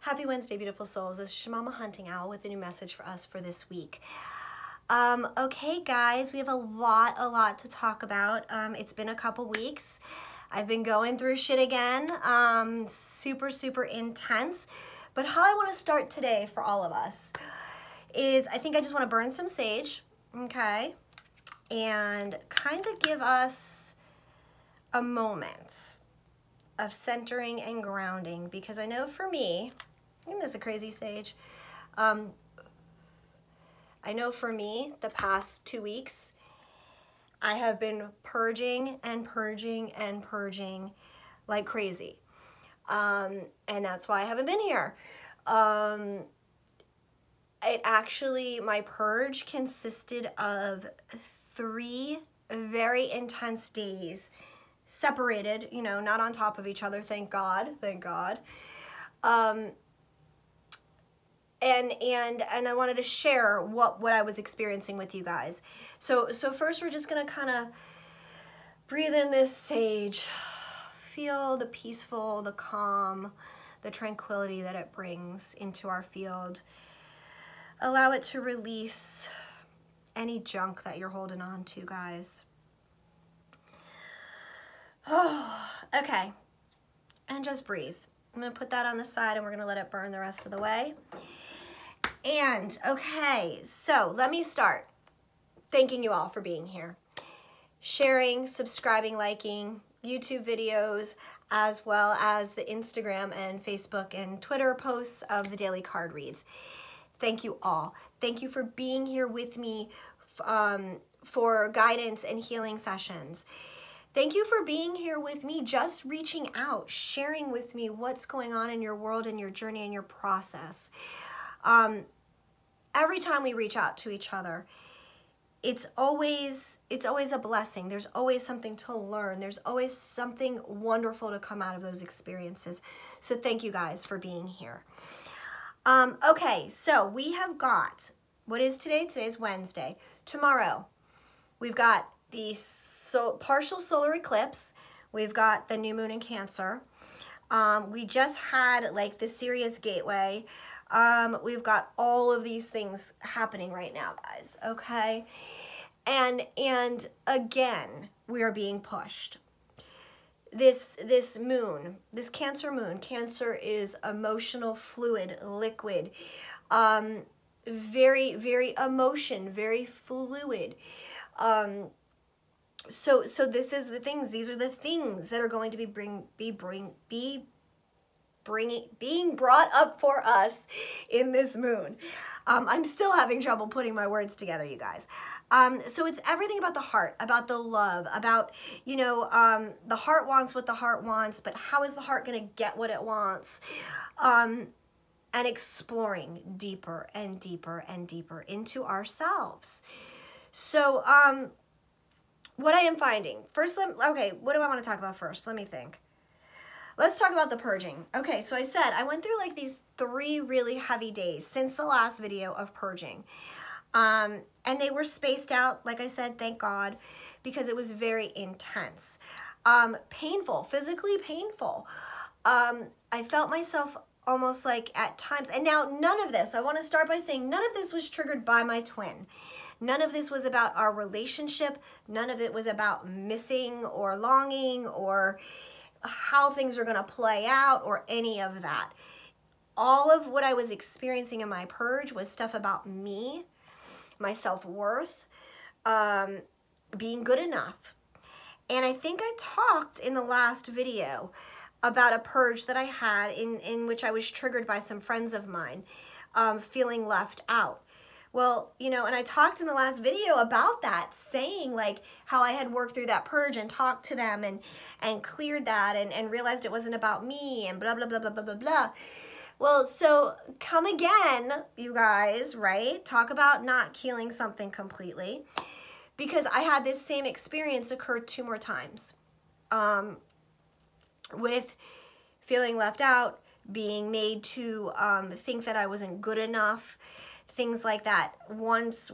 Happy Wednesday, beautiful souls. This is Shamama Hunting Owl with a new message for us for this week. Okay, guys, we have a lot to talk about. It's been a couple weeks. I've been going through shit again, super intense. But how I want to start today for all of us is I think I just want to burn some sage, okay, and kind of give us a moment of centering and grounding, because I know for me, isn't this a crazy sage? I know for me, the past 2 weeks, I have been purging like crazy. And that's why I haven't been here. My purge consisted of 3 very intense days, separated, you know, not on top of each other, thank God. And I wanted to share what I was experiencing with you guys. So first we're just gonna kind of breathe in this sage, feel the peaceful, the calm, the tranquility that it brings into our field. Allow it to release any junk that you're holding on to, guys. Oh, okay, and just breathe. I'm gonna put that on the side and we're gonna let it burn the rest of the way. And okay, so let me start thanking you all for being here, sharing, subscribing, liking YouTube videos, as well as the Instagram and Facebook and Twitter posts of the daily card reads. Thank you all. Thank you for being here with me for guidance and healing sessions. Thank you for being here with me, just reaching out, sharing with me what's going on in your world and your journey and your process. Every time we reach out to each other, it's always a blessing. There's always something to learn. There's always something wonderful to come out of those experiences. So thank you guys for being here. Okay, so we have got, what is today? Today's Wednesday. Tomorrow, we've got the partial solar eclipse. We've got the new moon in Cancer. We just had like the Sirius gateway. We've got all of these things happening right now, guys, okay? And again, we are being pushed. This moon, this Cancer moon, Cancer is emotional, fluid, liquid, very emotion, very fluid. So this is the things, these are the things that are going to be being brought up for us in this moon. I'm still having trouble putting my words together, you guys. So it's everything about the heart, about the love, about, you know, the heart wants what the heart wants, but how is the heart going to get what it wants? And exploring deeper and deeper into ourselves. So, what I am finding, first, okay, what do I want to talk about first? Let me think. Let's talk about the purging. Okay, so I said I went through like these 3 really heavy days since the last video of purging. And they were spaced out, like I said, thank God, because it was very intense. Painful, physically painful. I felt myself almost like at times, and now none of this, I want to start by saying none of this was triggered by my twin. None of this was about our relationship. None of it was about missing or longing or how things are going to play out or any of that. All of what I was experiencing in my purge was stuff about me, my self-worth, being good enough. And I think I talked in the last video about a purge that I had in which I was triggered by some friends of mine, feeling left out. Well, you know, and I talked in the last video about that, saying like how I had worked through that purge and talked to them and cleared that and realized it wasn't about me and blah, blah, blah, blah, blah, blah, blah. Well, so come again, you guys, right? Talk about not healing something completely, because I had this same experience occur 2 more times with feeling left out, being made to think that I wasn't good enough, things like that. Once, 2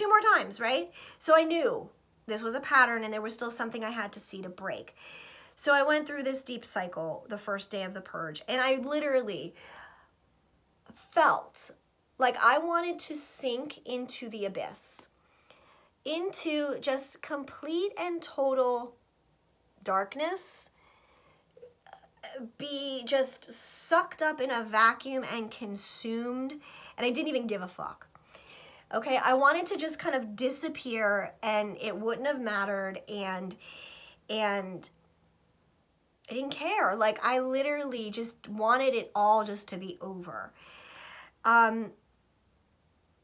more times, right? So I knew this was a pattern and there was still something I had to see to break. So I went through this deep cycle the first day of the purge, and I literally felt like I wanted to sink into the abyss, into just complete and total darkness, be just sucked up in a vacuum and consumed, and I didn't even give a fuck. Okay, I wanted to just kind of disappear, and it wouldn't have mattered, and I didn't care. Like, I literally just wanted it all just to be over. And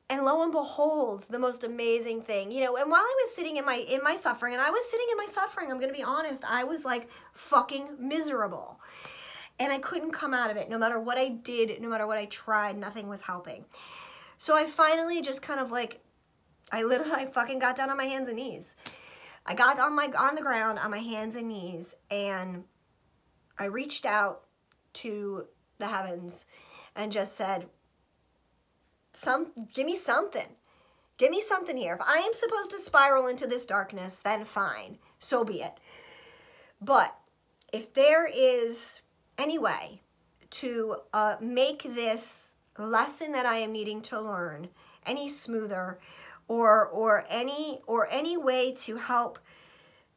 lo and behold, the most amazing thing, you know, and while I was sitting in my suffering, and I was sitting in my suffering, I'm going to be honest, I was like fucking miserable. And I couldn't come out of it. No matter what I did, no matter what I tried, nothing was helping. So I finally just kind of like, I fucking got down on my hands and knees. I got on the ground on my hands and knees, and I reached out to the heavens and just said, give me something. Give me something here. If I am supposed to spiral into this darkness, then fine. So be it. But if there is any way to make this lesson that I am needing to learn any smoother, or any way to help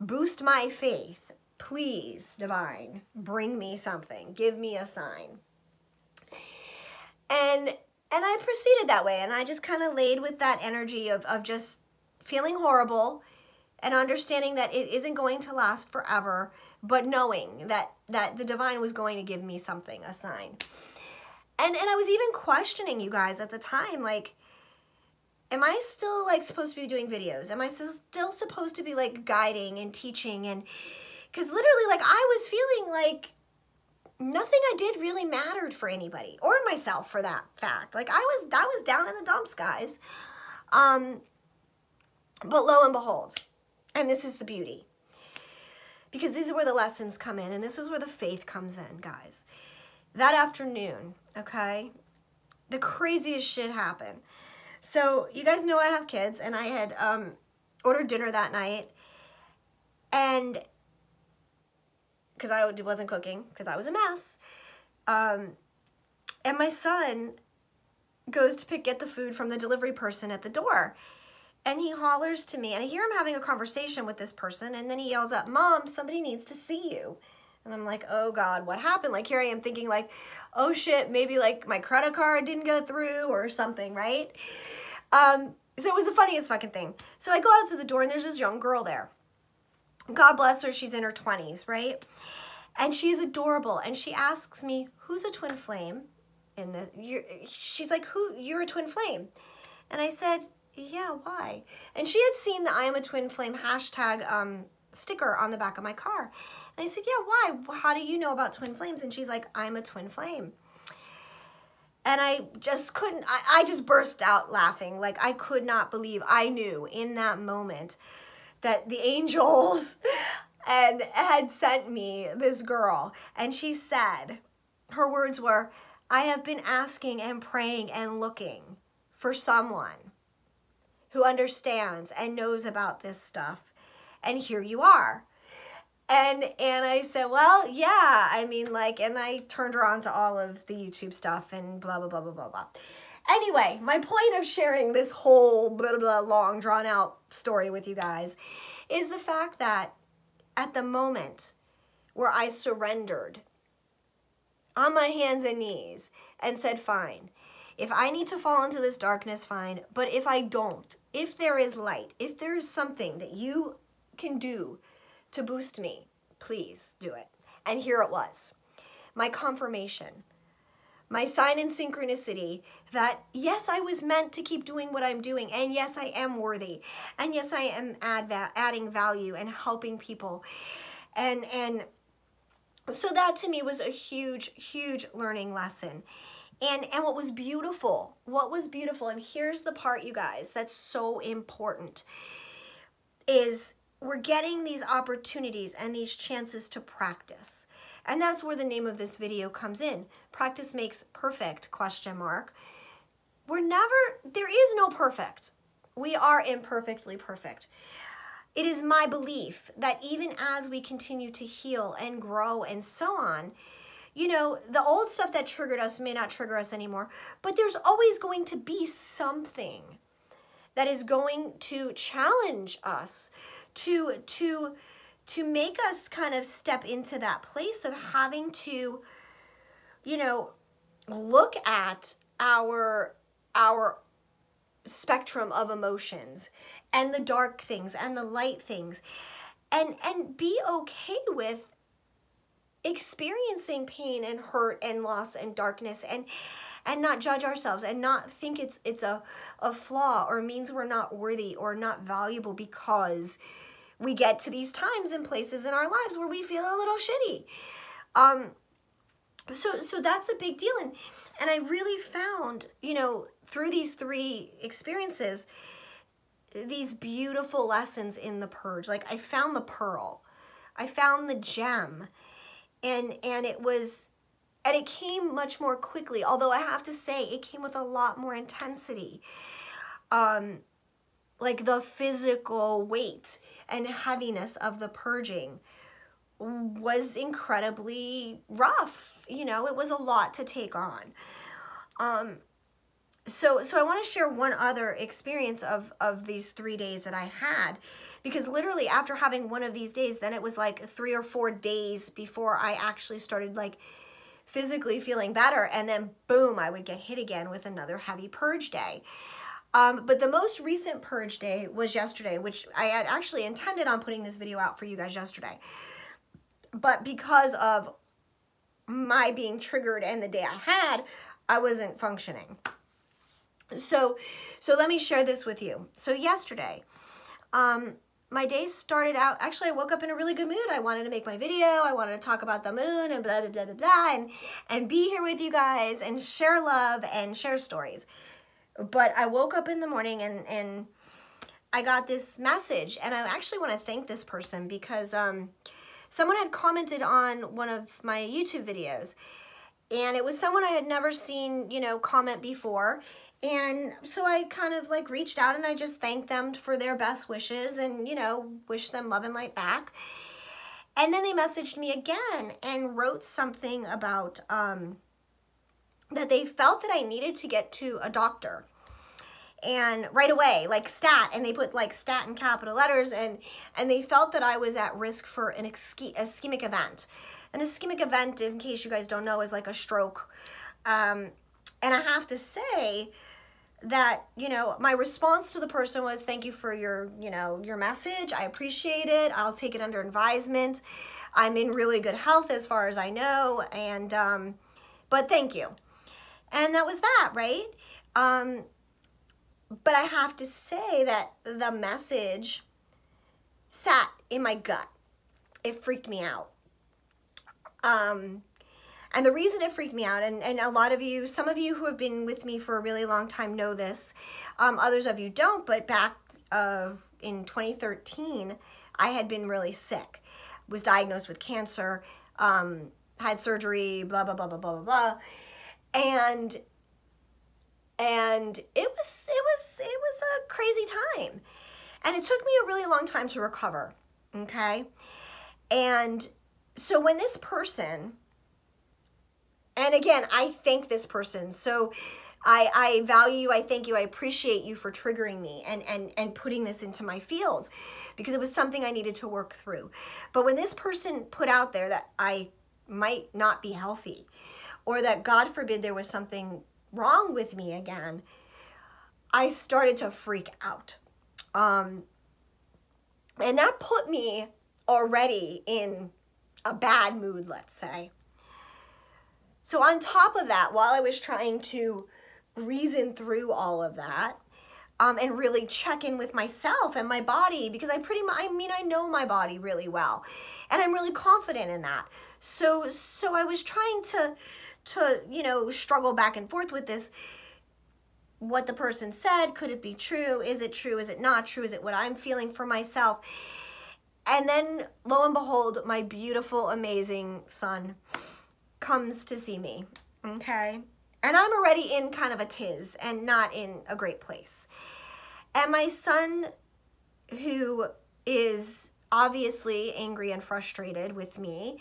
boost my faith, please, divine, bring me something. Give me a sign. And I proceeded that way, and I just kind of laid with that energy of just feeling horrible and understanding that it isn't going to last forever, but knowing that the divine was going to give me something, a sign. And I was even questioning, you guys, at the time, like, am I still like supposed to be doing videos? Am I still supposed to be like guiding and teaching? And because literally, like, I was feeling like nothing I did really mattered for anybody, or myself for that fact. Like, I was down in the dumps, guys. But lo and behold, and this is the beauty, because these are where the lessons come in, and this is where the faith comes in, guys. That afternoon, okay, the craziest shit happened. So you guys know I have kids, and I had ordered dinner that night, and because I wasn't cooking, because I was a mess, and my son goes to get the food from the delivery person at the door, and he hollers to me, and I hear him having a conversation with this person, and then he yells up, "Mom, somebody needs to see you." And I'm like, oh God, what happened? Like, here I am thinking like, oh shit, maybe like my credit card didn't go through or something, right? So it was the funniest fucking thing. So I go out to the door, and there's this young girl there. God bless her, she's in her 20s, right? And she's adorable, and she asks me, who's a twin flame? She's like, you're a twin flame. And I said, yeah, why? And she had seen the I am a twin flame hashtag sticker on the back of my car. And I said, yeah, why? How do you know about twin flames? And she's like, I'm a twin flame. And I just couldn't, I just burst out laughing. Like, I could not believe, I knew in that moment that the angels had sent me this girl. And she said, her words were, I have been asking and praying and looking for someone who understands and knows about this stuff. And here you are. And I said, well, yeah, I mean, like, and I turned her on to all of the YouTube stuff and blah, blah, blah, blah, blah, blah. Anyway, my point of sharing this whole blah, blah, long drawn out story with you guys is the fact that at the moment where I surrendered on my hands and knees and said, fine, if I need to fall into this darkness, fine. But if I don't, if there is light, if there is something that you can do to boost me, please do it. And here it was, my confirmation, my sign and synchronicity that yes, I was meant to keep doing what I'm doing, and yes, I am worthy, and yes, I am adding value and helping people, and so that to me was a huge, huge learning lesson. And what was beautiful, and here's the part, you guys, that's so important, is we're getting these opportunities and these chances to practice. And that's where the name of this video comes in. Practice makes perfect, question mark. There is no perfect. We are imperfectly perfect. it is my belief that even as we continue to heal and grow and so on, you know, the old stuff that triggered us may not trigger us anymore, but there's always going to be something that is going to challenge us to make us kind of step into that place of having to, you know, look at our spectrum of emotions and the dark things and the light things, and be okay with experiencing pain and hurt and loss and darkness, and not judge ourselves and not think it's a flaw or means we're not worthy or not valuable because we get to these times and places in our lives where we feel a little shitty. So that's a big deal. And I really found, you know, through these 3 experiences, these beautiful lessons in the purge. Like, I found the pearl, I found the gem, and it came much more quickly. Although I have to say, it came with a lot more intensity. Like, the physical weight and heaviness of the purging was incredibly rough. You know, it was a lot to take on. So I want to share one other experience of these 3 days that I had, because literally after having one of these days, then it was like 3 or 4 days before I actually started like physically feeling better, and then boom, I would get hit again with another heavy purge day. But the most recent purge day was yesterday, which I had actually intended on putting this video out for you guys yesterday. But because of my being triggered and the day I had, I wasn't functioning. So let me share this with you. So yesterday, my day started out, actually I woke up in a really good mood. I wanted to make my video. I wanted to talk about the moon and blah, blah, blah, blah, blah, and be here with you guys and share love and share stories. But I woke up in the morning and I got this message, and I actually want to thank this person because someone had commented on one of my YouTube videos, and it was someone I had never seen, you know, comment before. And so I kind of like reached out and I just thanked them for their best wishes and, you know, wished them love and light back. And then they messaged me again and wrote something about that they felt that I needed to get to a doctor. And right away, like stat, and they put like stat in capital letters, and they felt that I was at risk for an ischemic event. An ischemic event, in case you guys don't know, is like a stroke. And I have to say that, you know, my response to the person was, thank you for your, you know, your message. I appreciate it. I'll take it under advisement. I'm in really good health as far as I know. And, but thank you. And that was that, right? But I have to say that the message sat in my gut. It freaked me out. And the reason it freaked me out, and a lot of you, some of you who have been with me for a really long time know this, others of you don't, but back in 2013, I had been really sick, was diagnosed with cancer, had surgery, blah, blah, blah, blah, blah, blah, blah. And it was a crazy time. And it took me a really long time to recover, okay? And so when this person, and again, I thank this person. So I value you, I thank you, I appreciate you for triggering me and putting this into my field, because it was something I needed to work through. But when this person put out there that I might not be healthy, or that God forbid there was something wrong with me again, I started to freak out. And that put me already in a bad mood, let's say. So on top of that, while I was trying to reason through all of that, and really check in with myself and my body, because I know my body really well, and I'm really confident in that. So I was trying to, you know, struggle back and forth with this. What the person said, could it be true? Is it true? Is it not true? Is it what I'm feeling for myself? And then lo and behold, my beautiful, amazing son comes to see me, okay? And I'm already in kind of a tiz and not in a great place. And my son, who is obviously angry and frustrated with me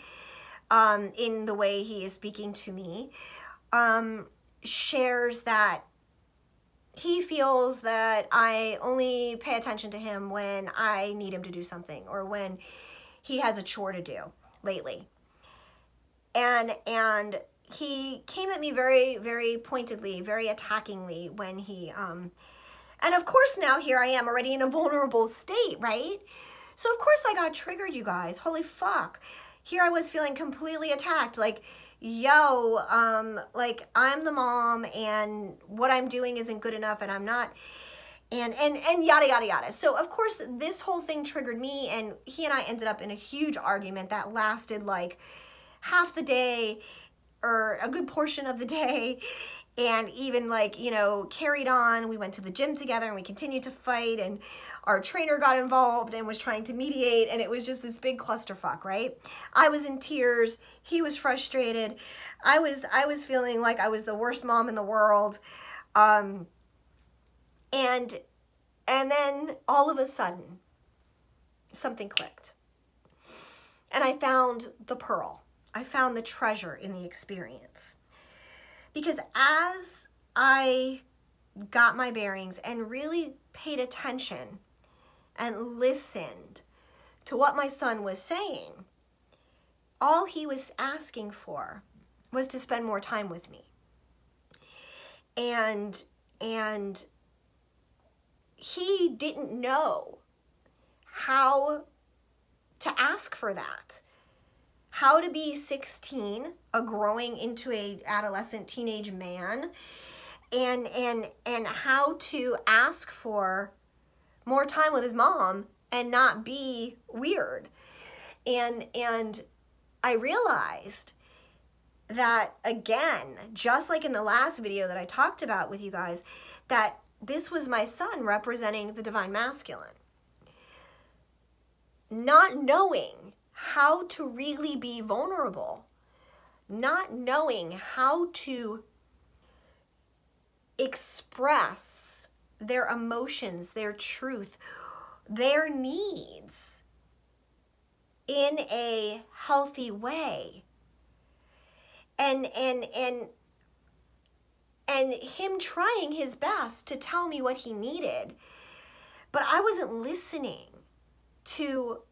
in the way he is speaking to me, shares that he feels that I only pay attention to him when I need him to do something or when he has a chore to do lately. And he came at me very, very pointedly, very attackingly when he, and of course now here I am already in a vulnerable state, right? So of course I got triggered, you guys. Holy fuck. Here I was feeling completely attacked, like, yo, like I'm the mom and what I'm doing isn't good enough and I'm not, and yada, yada, yada. So of course this whole thing triggered me, and he and I ended up in a huge argument that lasted like half the day or a good portion of the day, and even like, you know, carried on. We went to the gym together and we continued to fight, and our trainer got involved and was trying to mediate, and it was just this big clusterfuck, right? I was in tears. He was frustrated. I was feeling like I was the worst mom in the world. And then all of a sudden, something clicked. And I found the pearl. I found the treasure in the experience. Because as I got my bearings and really paid attention and listened to what my son was saying, all he was asking for was to spend more time with me. And he didn't know how to ask for that. How to be 16, growing into a adolescent teenage man, and how to ask for more time with his mom and not be weird. And I realized that, again, just like in the last video that I talked about with you guys, that this was my son representing the divine masculine. Not knowing how to really be vulnerable, not knowing how to express their emotions, their truth, their needs in a healthy way. And him trying his best to tell me what he needed, but I wasn't listening to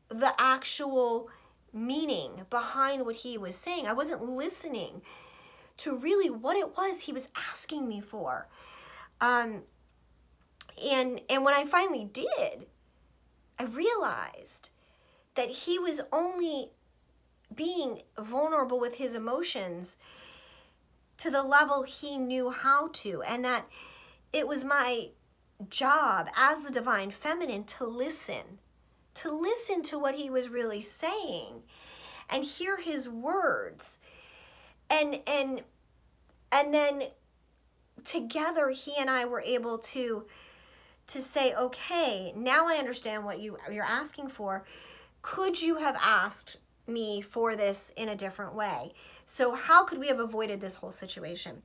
the actual meaning behind what he was saying. I wasn't listening to really what it was he was asking me for. And when I finally did, I realized that he was only being vulnerable with his emotions to the level he knew how to, and that it was my job as the divine feminine to listen to what he was really saying and hear his words. And then together he and I were able to say, okay, now I understand what you're asking for. Could you have asked me for this in a different way? So how could we have avoided this whole situation?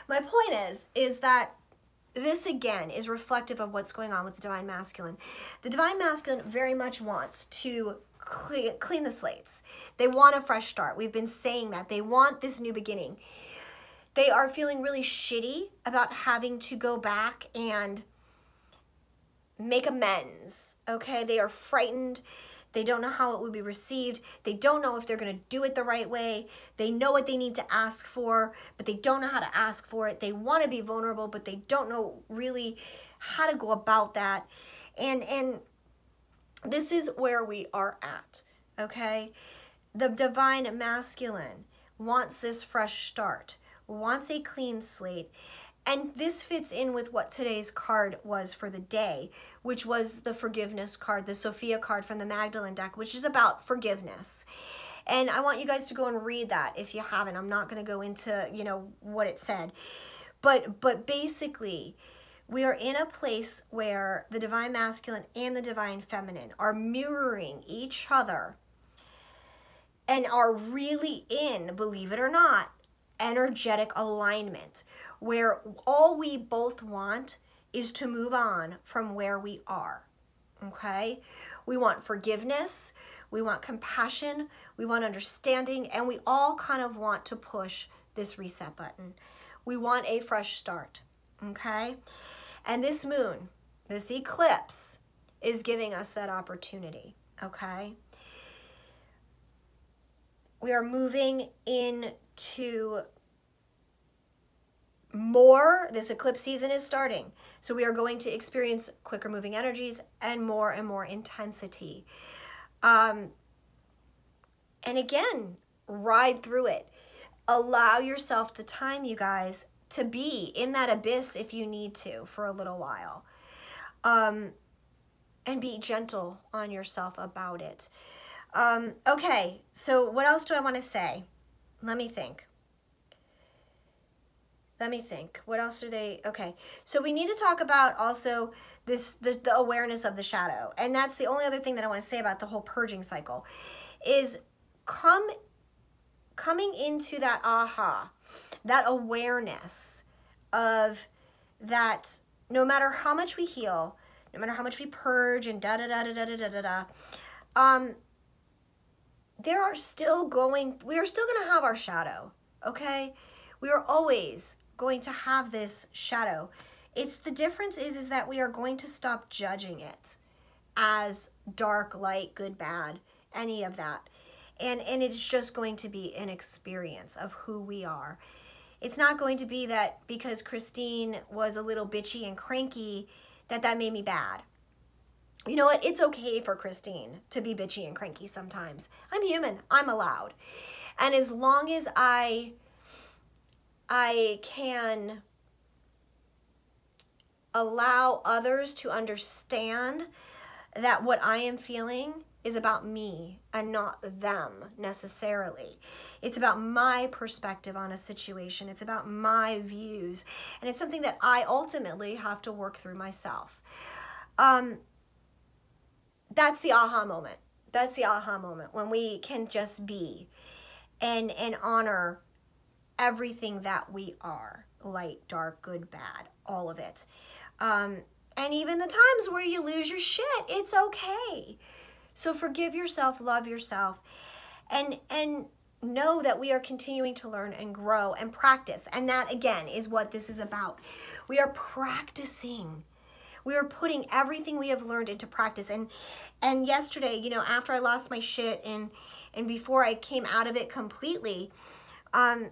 My point is that this again is reflective of what's going on with the divine masculine. The divine masculine very much wants to clean the slates. They want a fresh start. We've been saying that. They want this new beginning. They are feeling really shitty about having to go back and make amends, okay? They are frightened. They don't know how it would be received. They don't know if they're going to do it the right way. They know what they need to ask for, but they don't know how to ask for it. They want to be vulnerable, but they don't know really how to go about that. And this is where we are at, okay? The divine masculine wants this fresh start, wants a clean slate. And this fits in with what today's card was for the day, which was the forgiveness card, the Sophia card from the Magdalene deck, which is about forgiveness. And I want you guys to go and read that if you haven't. I'm not going to go into, you know, what it said. But basically, we are in a place where the divine masculine and the divine feminine are mirroring each other and are really in, believe it or not, energetic alignment, where all we both want is to move on from where we are, okay? We want forgiveness, we want compassion, we want understanding, and we all kind of want to push this reset button. We want a fresh start, okay? And this moon, this eclipse, is giving us that opportunity, okay? We are moving into more, this eclipse season is starting. So we are going to experience quicker moving energies and more intensity. And again, ride through it. Allow yourself the time, you guys, to be in that abyss if you need to for a little while. And be gentle on yourself about it. Okay, so what else do I want to say? Let me think. What else are they? Okay, so we need to talk about also the awareness of the shadow. And that's the only other thing that I want to say about the whole purging cycle is coming into that aha, that awareness of that no matter how much we heal, no matter how much we purge and we are still going to have our shadow, okay? We are always going to have this shadow. The difference is that we are going to stop judging it as dark, light, good, bad, any of that. And it's just going to be an experience of who we are. It's not going to be that because Christine was a little bitchy and cranky that made me bad. You know what? It's okay for Christine to be bitchy and cranky sometimes. I'm human. I'm allowed. And as long as I can allow others to understand that what I am feeling is about me and not them necessarily. It's about my perspective on a situation. It's about my views. And it's something that I ultimately have to work through myself. That's the aha moment. That's the aha moment when we can just be and honor everything that we are. Light, dark, good, bad, all of it. And even the times where you lose your shit, it's okay. So forgive yourself, love yourself, and know that we are continuing to learn and grow and practice. And that, again, is what this is about. We are practicing. We are putting everything we have learned into practice. And yesterday, you know, after I lost my shit and before I came out of it completely, I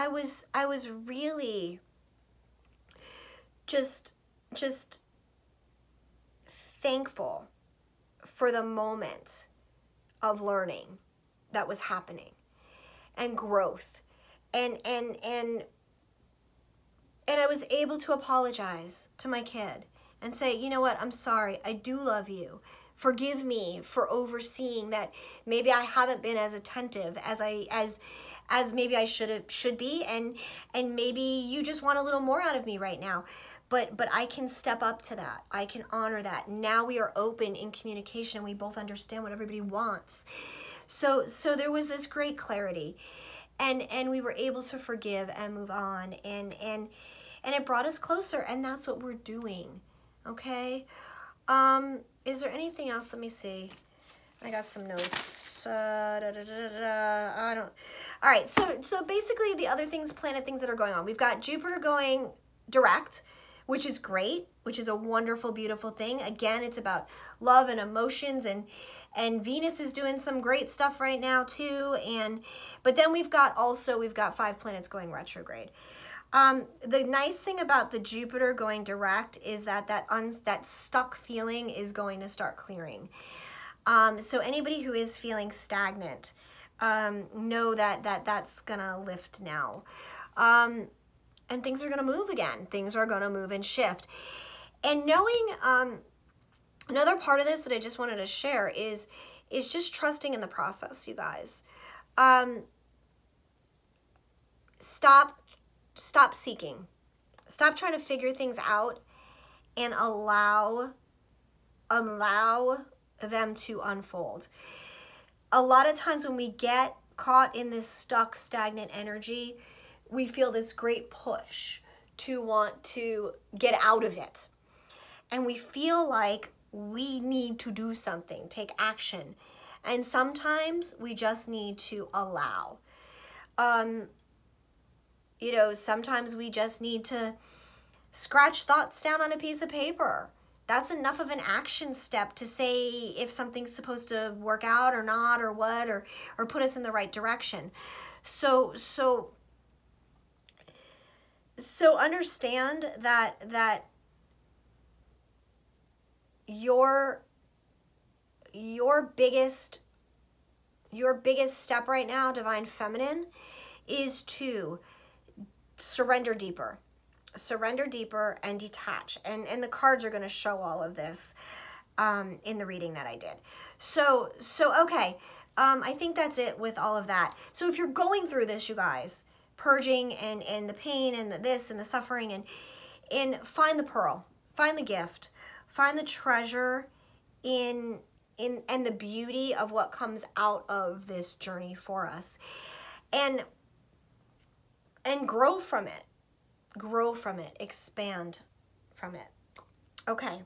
was really just thankful for the moment of learning that was happening and growth. And I was able to apologize to my kid and say, you know what, I'm sorry, I do love you. Forgive me for overseeing that maybe I haven't been as attentive as maybe I should be, and maybe you just want a little more out of me right now. But I can step up to that. I can honor that. Now we are open in communication and we both understand what everybody wants. So there was this great clarity, and we were able to forgive and move on, and it brought us closer, and that's what we're doing. Okay? Is there anything else? Let me see. I got some notes. I don't. All right. So basically, the other things, planet things that are going on. We've got Jupiter going direct, which is great, which is a wonderful, beautiful thing. Again, it's about love and emotions, and Venus is doing some great stuff right now too. But then we've got 5 planets going retrograde. The nice thing about the Jupiter going direct is that stuck feeling is going to start clearing. So anybody who is feeling stagnant, know that's gonna lift now. And things are gonna move again. Things are gonna move and shift. And knowing, another part of this that I just wanted to share is just trusting in the process, you guys. Stop seeking. Stop trying to figure things out and allow them to unfold. A lot of times when we get caught in this stuck, stagnant energy, we feel this great push to want to get out of it. and we feel like we need to do something, take action. And sometimes we just need to allow. You know, sometimes we just need to scratch thoughts down on a piece of paper. That's enough of an action step to say if something's supposed to work out or not, or what, or put us in the right direction. So understand that your biggest step right now, Divine Feminine, is to surrender deeper. Surrender deeper and detach. And the cards are going to show all of this in the reading that I did. So okay, I think that's it with all of that. So if you're going through this, you guys, purging and the pain and this and the suffering, and find the pearl, find the gift, find the treasure in and the beauty of what comes out of this journey for us, and grow from it. Grow from it, expand from it. Okay.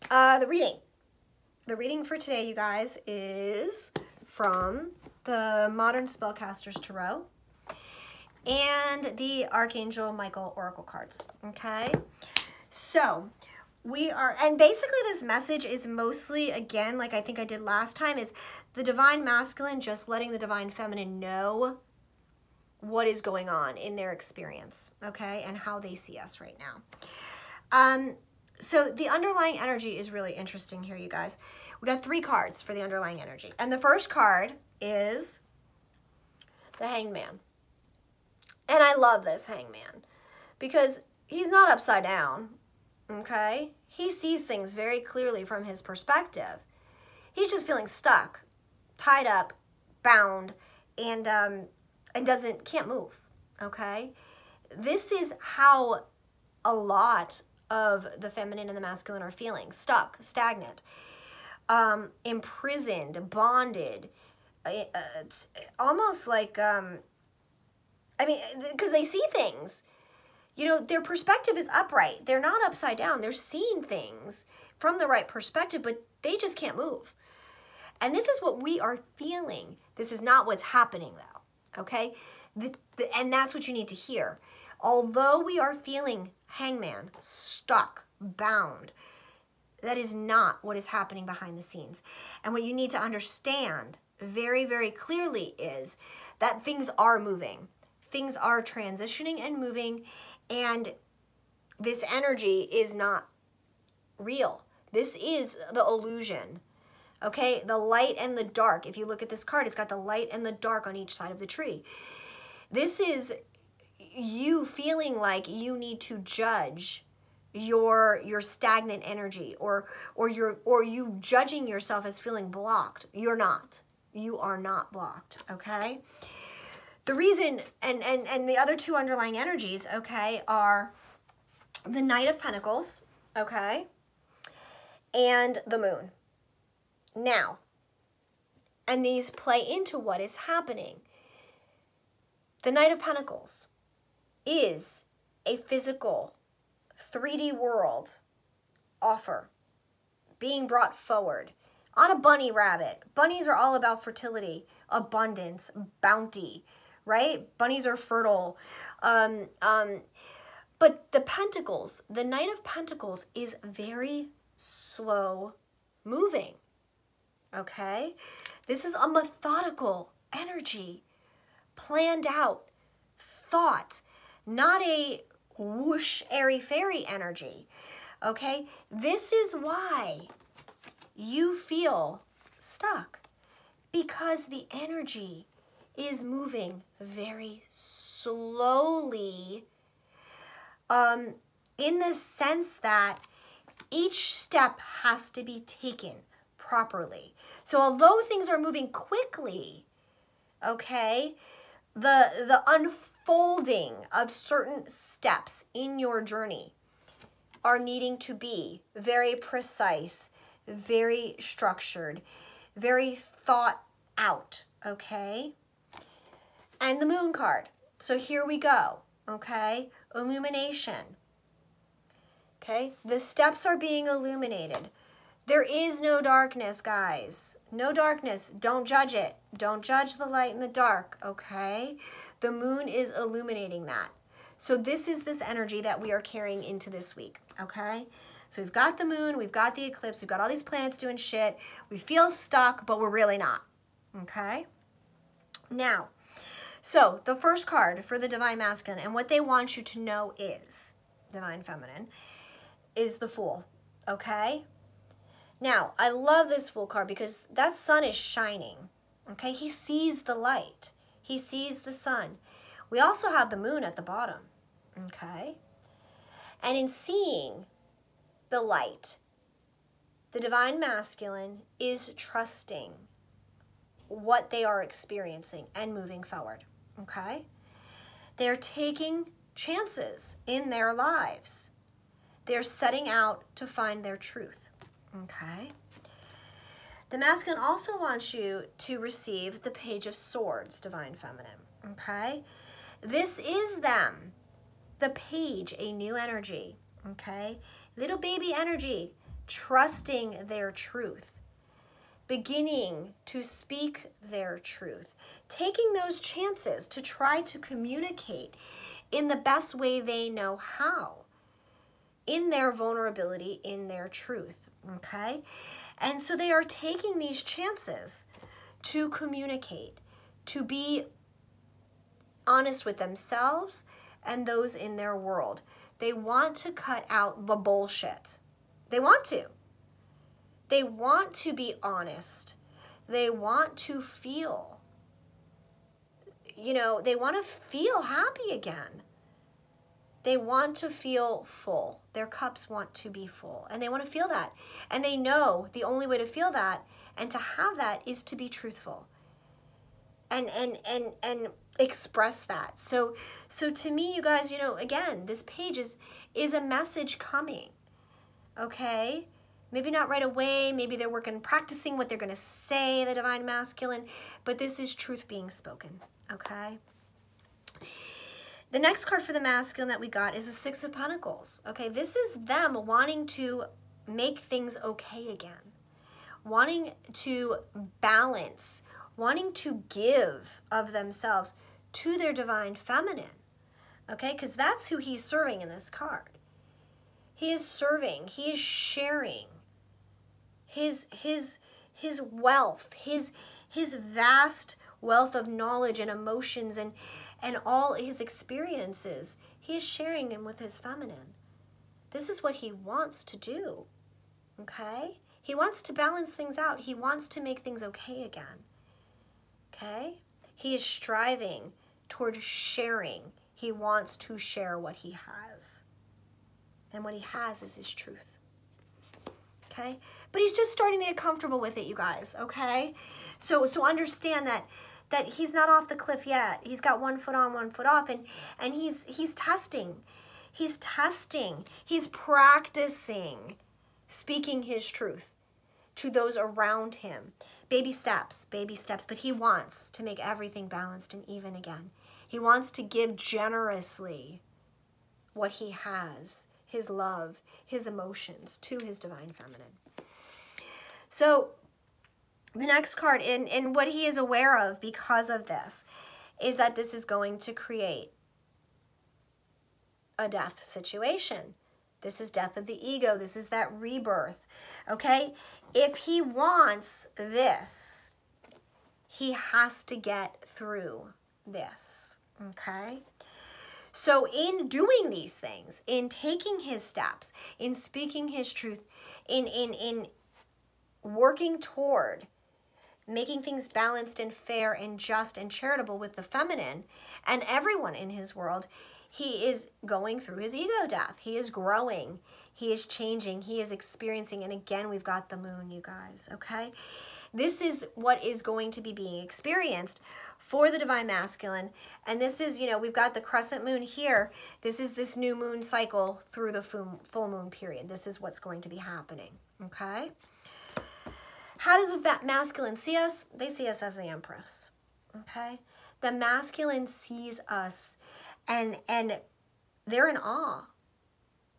The reading for today, you guys, is from the Modern Spellcasters Tarot and the Archangel Michael Oracle cards. Okay, so we are, and basically this message is mostly, again, like I think I did last time, is the Divine Masculine just letting the Divine Feminine know what is going on in their experience, okay, and how they see us right now. So the underlying energy is really interesting here, you guys. We got 3 cards for the underlying energy, and the first card is the Hanged Man. And I love this Hanged Man because he's not upside down, okay? He sees things very clearly from his perspective. He's just feeling stuck, tied up, bound, and can't move, okay? This is how a lot of the feminine and the masculine are feeling: stuck, stagnant, imprisoned, bonded, almost like, I mean, because they see things, you know, their perspective is upright. They're not upside down. They're seeing things from the right perspective, but they just can't move. And this is what we are feeling. This is not what's happening, though, okay? And that's what you need to hear. Although we are feeling hangman, stuck, bound, that is not what is happening behind the scenes. And what you need to understand very, very clearly is that things are moving. Things are transitioning and moving, and this energy is not real. This is the illusion, okay? The light and the dark. If you look at this card, it's got the light and the dark on each side of the tree. This is you feeling like you need to judge your stagnant energy, or you judging yourself as feeling blocked. You're not. You are not blocked, okay? The reason, and the other 2 underlying energies, okay, are the Knight of Pentacles, okay, and the Moon. Now, and these play into what is happening. The Knight of Pentacles is a physical 3D world offer being brought forward on a bunny rabbit. Bunnies are all about fertility, abundance, bounty, right? Bunnies are fertile. But the Pentacles, the Knight of Pentacles, is very slow moving, okay? This is a methodical energy, planned out, thought, not a whoosh, airy-fairy energy, okay? This is why you feel stuck, because the energy is moving very slowly, in the sense that each step has to be taken properly. So although things are moving quickly, okay, the unfolding of certain steps in your journey are needing to be very precise, very structured, very thought out, okay? And the Moon card. So here we go, okay? Illumination, Okay? The steps are being illuminated. There is no darkness, guys. No darkness. Don't judge it. Don't judge the light and the dark, okay? The moon is illuminating that. So this is this energy that we are carrying into this week, okay? So we've got the moon, we've got the eclipse, we've got all these planets doing shit. We feel stuck, but we're really not, okay? Now, so the first card for the Divine Masculine, and what they want you to know is, Divine Feminine, is the Fool, okay? Now, I love this Fool card because that sun is shining, okay? He sees the light. He sees the sun. We also have the moon at the bottom, okay? And in seeing the light, the Divine Masculine is trusting what they are experiencing and moving forward, okay? They're taking chances in their lives. They're setting out to find their truth. Okay. The masculine also wants you to receive the Page of Swords, Divine Feminine. Okay. This is them. The page, a new energy. Okay. Little baby energy, trusting their truth, beginning to speak their truth, taking those chances to try to communicate in the best way they know how, in their vulnerability, in their truth. Okay? And so they are taking these chances to communicate, to be honest with themselves and those in their world. They want to cut out the bullshit. They want to. They want to be honest. They want to feel, they want to feel happy again. They want to feel full. Their cups want to be full. And they want to feel that. And they know the only way to feel that and to have that is to be truthful. And express that. So to me, you guys, again, this page is a message coming. Okay? Maybe not right away. Maybe they're practicing what they're going to say, the Divine Masculine. But this is truth being spoken. Okay? The next card for the masculine that we got is the Six of Pentacles. Okay, this is them wanting to make things okay again, wanting to balance, wanting to give of themselves to their Divine Feminine. Okay, because that's who he's serving in this card. He is serving, he is sharing his wealth, his vast wealth of knowledge and emotions and all his experiences. He is sharing them with his feminine. This is what he wants to do, okay? He wants to balance things out. He wants to make things okay again, okay? He is striving toward sharing. He wants to share what he has. And what he has is his truth, okay? But he's just starting to get comfortable with it, you guys, okay? So understand that he's not off the cliff yet. He's got one foot on, one foot off, and he's testing. He's testing. He's practicing speaking his truth to those around him. Baby steps, but he wants to make everything balanced and even again. He wants to give generously what he has, his love, his emotions, to his Divine Feminine. So the next card, and what he is aware of because of this, is that this is going to create a death situation. This is death of the ego. This is that rebirth, okay? If he wants this, he has to get through this, okay? So in doing these things, in taking his steps, in speaking his truth, in working toward making things balanced and fair and just and charitable with the feminine and everyone in his world, he is going through his ego death. He is growing. He is changing. He is experiencing. And again, we've got the moon, you guys, okay? This is what is going to be being experienced for the Divine Masculine. And this is, we've got the crescent moon here. This is this new moon cycle through the full moon period. This is what's going to be happening, okay? How does the masculine see us? They see us as the Empress, okay? The masculine sees us and they're in awe.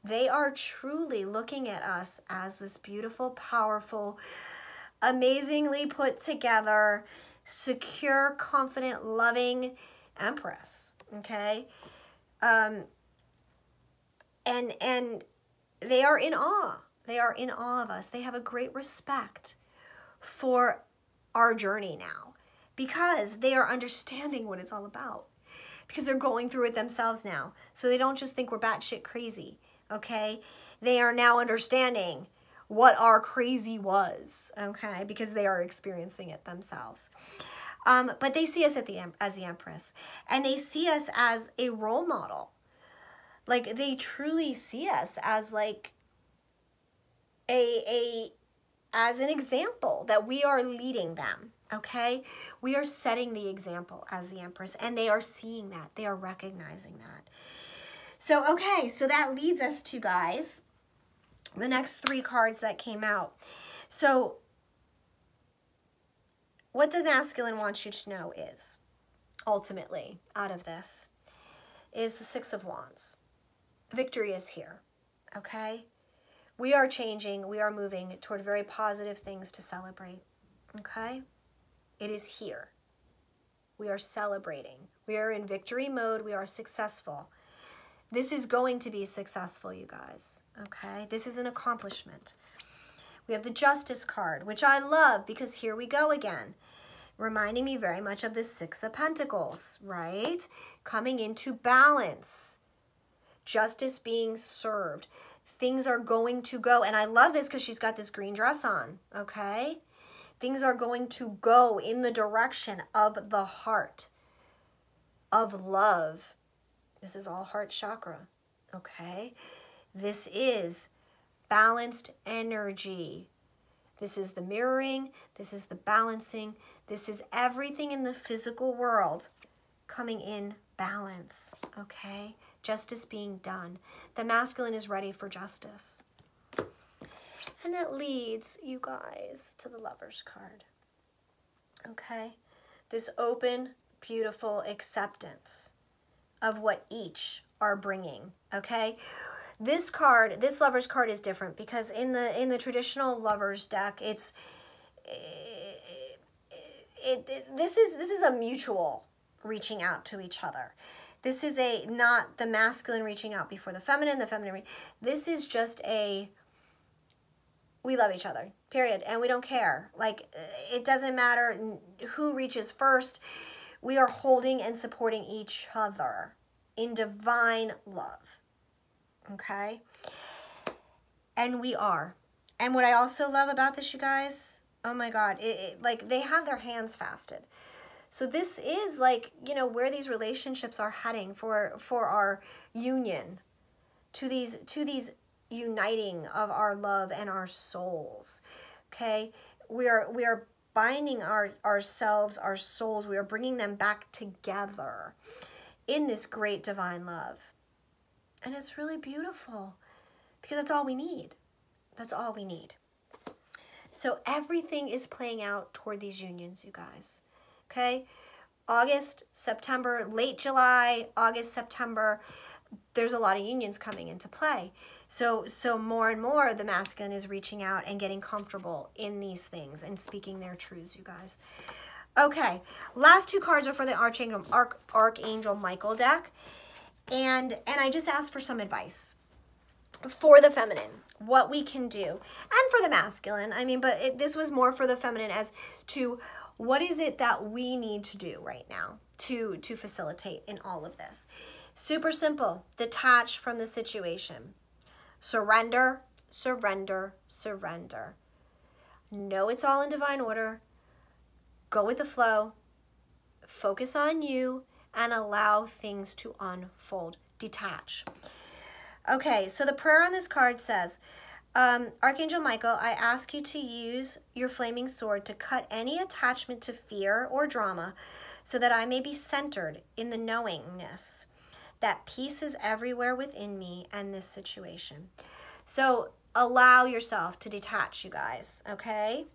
They are truly looking at us as this beautiful, powerful, amazingly put together, secure, confident, loving empress, okay? And they are in awe. They are in awe of us. They have a great respect for our journey now because they are understanding what it's all about, because they're going through it themselves now. So they don't just think we're batshit crazy, okay? They are now understanding what our crazy was, okay? Because they are experiencing it themselves. But they see us as the Empress, and they see us as a role model. Like, they truly see us as like as an example that we are leading them, okay? We are setting the example as the Empress, and they are seeing that. They are recognizing that. So, okay, so that leads us to, guys, the next 3 cards that came out. So, what the masculine wants you to know is, ultimately, out of this, is the 6 of Wands. Victory is here, okay? We are changing. We are moving toward very positive things to celebrate, okay? It is here. We are celebrating. We are in victory mode. We are successful. This is going to be successful, you guys, okay? This is an accomplishment. We have the Justice card, which I love because here we go again, reminding me very much of the 6 of Pentacles, right? Coming into balance. Justice being served. Things are going to go, and I love this because she's got this green dress on, okay? Things are going to go in the direction of the heart, of love. This is all heart chakra, okay? This is balanced energy. This is the mirroring. This is the balancing. This is everything in the physical world coming in balance, okay? Justice being done. The masculine is ready for justice. And that leads you guys to the Lover's card, okay? This open, beautiful acceptance of what each are bringing, okay? This card, this Lover's card is different because in the traditional Lover's deck, this is a mutual reaching out to each other. This is not the masculine reaching out before the feminine, this is just we love each other, period, and we don't care. Like, it doesn't matter who reaches first. We are holding and supporting each other in divine love, okay? And we are. And what I also love about this, you guys, oh my God, like, they have their hands fasted. So this is like, you know, where these relationships are heading for our union, to these uniting of our love and our souls, okay? We are binding ourselves, our souls, we are bringing them back together in this great divine love. And it's really beautiful because that's all we need. That's all we need. So everything is playing out toward these unions, you guys, okay? August, September, late July, August, September, there's a lot of unions coming into play. So more and more the masculine is reaching out and getting comfortable in these things and speaking their truths, you guys. Okay, last 2 cards are for the Archangel Michael deck. And I just asked for some advice for the feminine, what we can do, and for the masculine. I mean, but this was more for the feminine as to what is it that we need to do right now to facilitate in all of this. Super simple. Detach from the situation. Surrender, surrender, surrender. Know it's all in divine order. Go with the flow. Focus on you and allow things to unfold. Detach. Okay, so the prayer on this card says, Archangel Michael, I ask you to use your flaming sword to cut any attachment to fear or drama so that I may be centered in the knowingness that peace is everywhere within me and this situation. So allow yourself to detach, you guys, okay?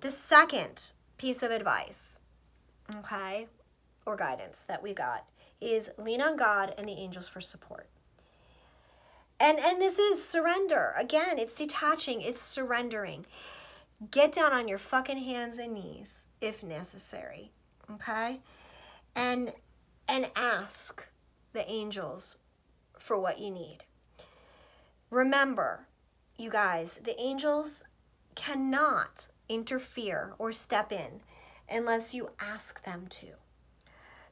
The second piece of advice, okay, or guidance that we got is lean on God and the angels for support. And this is surrender. Again, it's detaching, it's surrendering. Get down on your fucking hands and knees if necessary, okay? And ask the angels for what you need. Remember, you guys, the angels cannot interfere or step in unless you ask them to.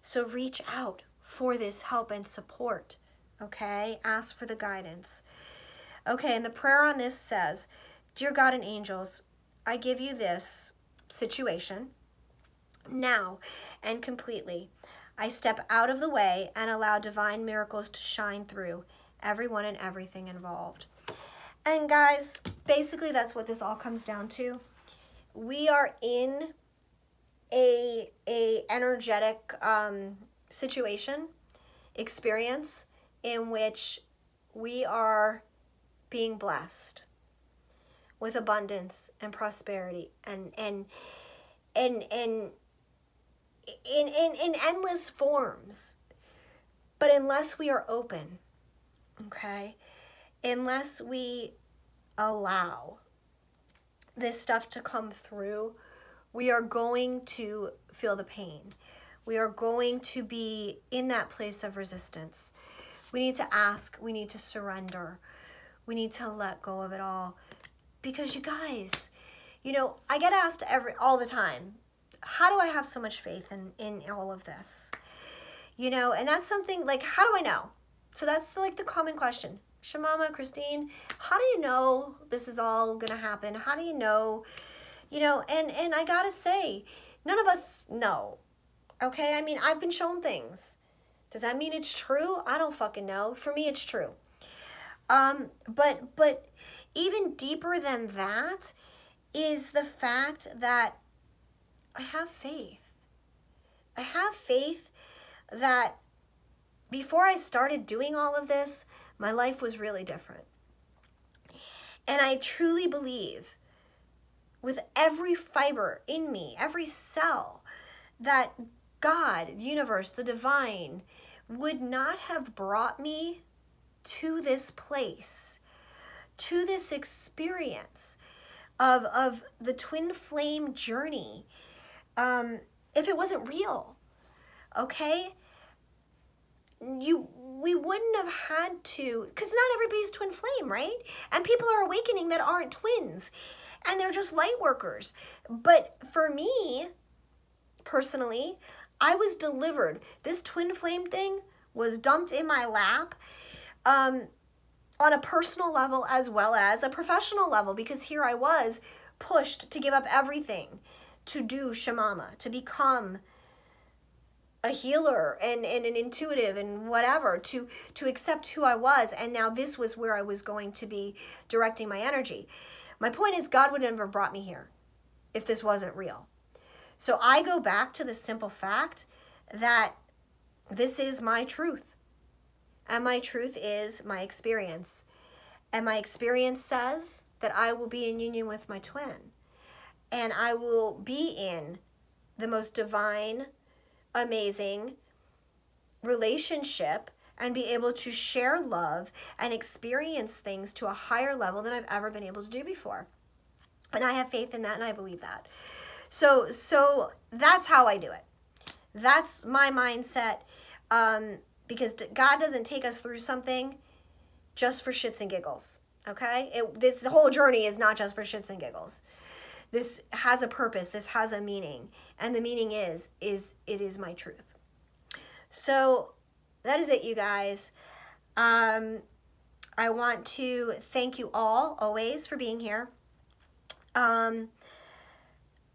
So reach out for this help and support, okay? Ask for the guidance. Okay, and the prayer on this says, Dear God and angels, I give you this situation now and completely. I step out of the way and allow divine miracles to shine through everyone and everything involved. And guys, basically that's what this all comes down to. We are in a energetic situation, experience in which we are being blessed with abundance and prosperity and in endless forms. But unless we are open, okay, unless we allow this stuff to come through, we are going to feel the pain. We are going to be in that place of resistance. We need to ask, we need to surrender, we need to let go of it all. Because you guys, you know, I get asked all the time, how do I have so much faith in all of this? You know, and that's something like, how do I know? So that's the common question. Shamama, Christine, how do you know this is all gonna happen? How do you know? You know, and I gotta say, none of us know. Okay, I mean, I've been shown things. Does that mean it's true? I don't fucking know. For me, it's true. But even deeper than that is the fact that I have faith. I have faith that before I started doing all of this, my life was really different. And I truly believe with every fiber in me, every cell, that God, universe, the divine, would not have brought me to this place, to this experience of the twin flame journey, if it wasn't real, okay? We wouldn't have had to, because not everybody's twin flame, right? And people are awakening that aren't twins, and they're just light workers. But for me, personally, I was delivered. This twin flame thing was dumped in my lap on a personal level as well as a professional level, because here I was pushed to give up everything to do Shamama, to become a healer and an intuitive and whatever, to accept who I was. And now this was where I was going to be directing my energy. My point is, God would never have brought me here if this wasn't real. So I go back to the simple fact that this is my truth. And my truth is my experience. And my experience says that I will be in union with my twin. And I will be in the most divine, amazing relationship and be able to share love and experience things to a higher level than I've ever been able to do before. And I have faith in that, and I believe that. So that's how I do it. That's my mindset, because God doesn't take us through something just for shits and giggles, okay? This whole journey is not just for shits and giggles. This has a purpose. This has a meaning. And the meaning is it is my truth. So that is it, you guys. I want to thank you all always for being here.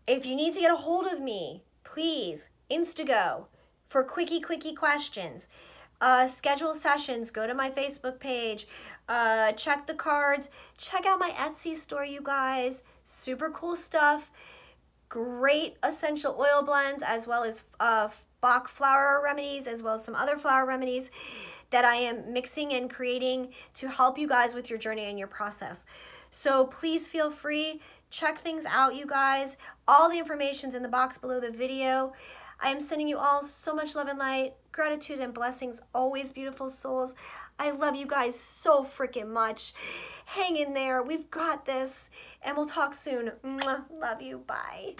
If you need to get a hold of me, please, Instago for quickie questions. Schedule sessions. Go to my Facebook page. Check the cards. Check out my Etsy store, you guys. Super cool stuff. Great essential oil blends, as well as Bach flower remedies, as well as some other flower remedies that I am mixing and creating to help you guys with your journey and your process. So please feel free. Check things out, you guys. All the information's in the box below the video. I am sending you all so much love and light, gratitude and blessings, always, beautiful souls. I love you guys so freaking much. Hang in there. We've got this. And we'll talk soon. Mwah. Love you. Bye.